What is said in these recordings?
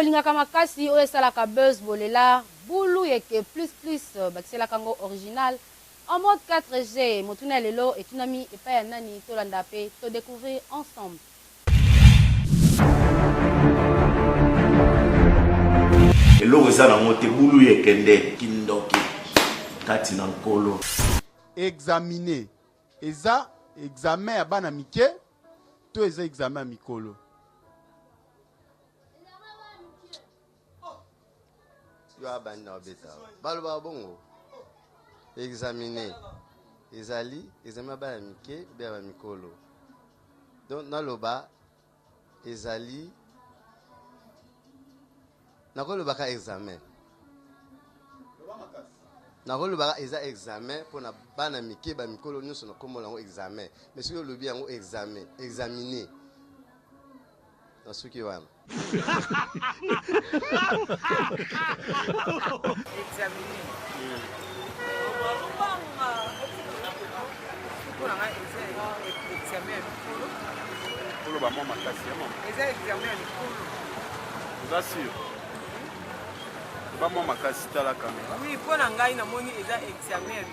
Lingaka makasi oyo esalaka buzz bolela bulu yeke plus bakiselaka ngo original en mode 4G motuna lelo etunami epai ya nani tolanda pe to découvrir ensemble. Eloko eza na mote bulu yekende kindoki kati na nkolo. Examiner eza examen ya bana mike to eza examen ya mikolo. Baloba bongo examiner ezali examen bana mike bia ba mikolo. Donc naloba ezali nakoloba ka examen. Nakoloba eza examen pour na bana mike ba mikolo nyonso na kombo lango examen. Mais si lobi yango examen, examiner. Na suki wana. Oui, pour l'angai na moni eza examen.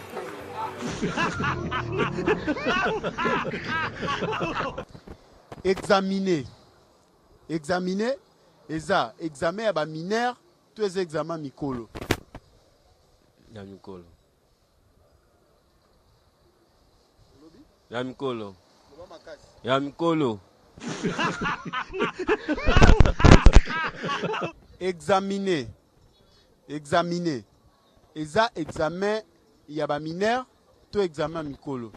Examiner. Examiner eza examen ya ba mineur to eza examen mikolo. Ya mikolo. Ya mikolo. Ya mikolo. Examiner. Examiner eza examen ya ba mineur to examen mikolo.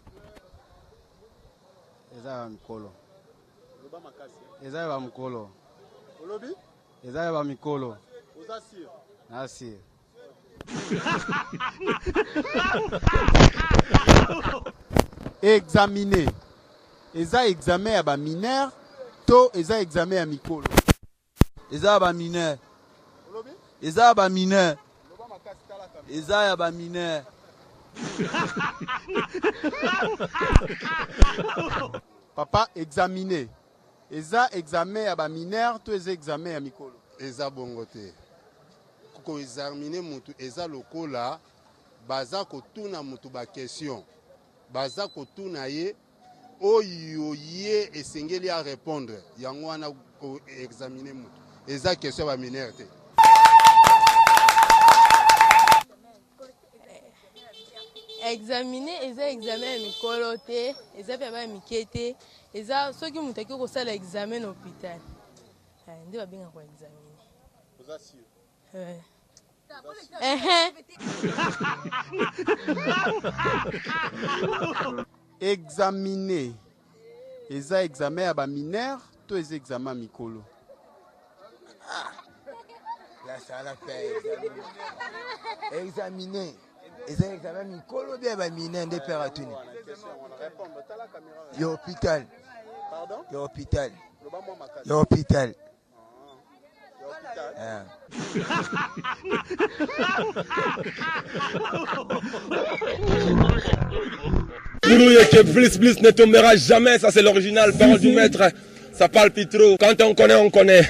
Eza ya mikolo. Eza ya mikolo. Olobi? Eza ya mikolo. Oza sûr? Na sûr. Examiner eza examen ya ba mineur to eza examen ya mikolo. Eza ya ba mineur. Olobi? Eza ya ba mineur. Eza ya ba mineur. Papa, examiner eza examen ya ba mineur to eza examen ya mikolo. Eza bongo te. Ko examiner mutu eza lokola baza kotuna mutu ba question. Baza kotuna ye oyo ye esengeli a répondre. Yango wana ko examiner mutu. Eza question ba mineur te. Examiner eza examen ya mikolo te, eza pe ba mikete, eza soki mutu aki kosala examen na hôpital. Nde babenga ko examiner. Oza sûr? Examiner eza examen ya ba mineur to eza examen ya mikolo. La sala fait examiner. Eza examen mikolo bia ba mineur nde père atuni. Yo hôpital. Pardon? Yo hôpital. Yo hôpital. Plus ne tombera jamais, ça c'est l'original, parole du maître, ça parle plus trop. Quand on connaît, on connaît.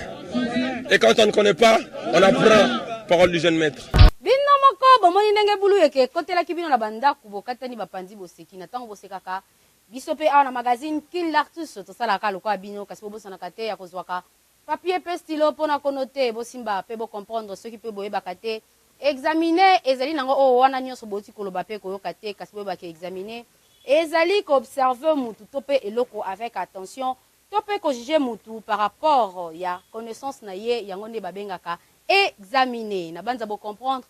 Et quand on ne connaît pas, on apprend, parole du jeune maître. Bino moko bomoni ndenge bulu yeke kotelaki bino na bandaku bokatani bapanzi boseki na tango bosekaka biso pe awa na magazine Kin l'Artus tosalaka lokola bino kasi bobosanaka te ya kozwaka papier pe stylo mpona konote bosimba pe bocomprendre soki pe boyebaka te. Examiner ezali nango oyo wana nyonso boti koloba pe koyoka te kasi boyebaka examiner ezali koobserve mutu to pe eloko avec attention to pe kojuge mutu par rapport ya connaissance na ye yango nde babengaka examiner na banza bocomprendre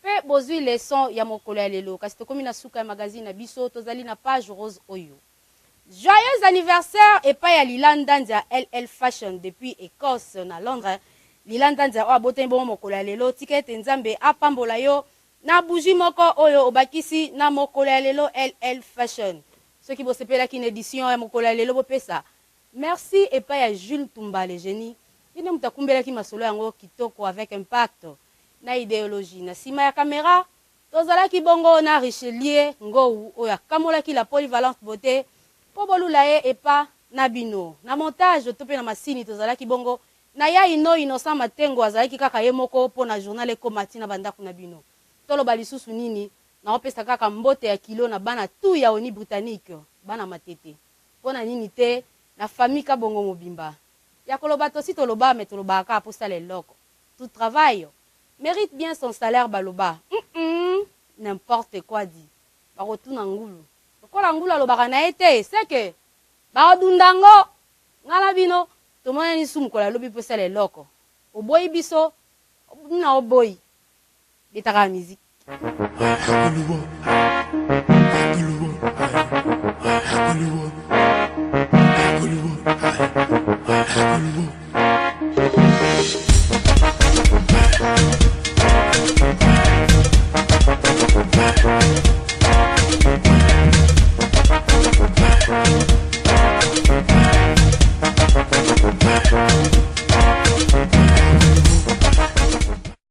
pe bozwi leçon ya mokolo ya lelo kasi tokomi na suka ya magazine na biso tozali na page rose oyo. Joyeux anniversaire epai ya Lilandandia LL Fashion depuis Écosse na Londres. Lilandandia oyo abotani bongo mokolo ya lelo tika ete nzambe apambola yo na bougie moko oyo obakisi na mokolo ya lelo LL Fashion. Soki bosepelaki na édition ya mokolo ya lelo bopesa merci epai ya Jules Tumba le génie. Yene mutakumbelaki masolo yango kitoko avec impact na idéologie na sima ya caméra tozalaki bongo na Richelieu Ngou oyo akamolaki la polyvalente beauté po bolula ye epa na bino na montage to pe na masini tozalaki bongo na ya ino Innocent Matengo azalaki kaka ye moko po na journal ekomati na bandako na bino toloba lisusu nini na opesa kaka mbote ya kilo na bana tu ya Oni Britannique bana matete pona nini te na famille ka bongo mobimba ya koloba tosi toloba me toloba ka pour ça les locaux tout travail mérite bien son salaire baloba n'importe quoi dit ba rotuna ngulu ko la ngulu alobaka na été c'est que ba odundango ngala bino to mona ni sumu ko la lobi pour ça les locaux oboyi biso na oboyi bitaka musique Hollywood.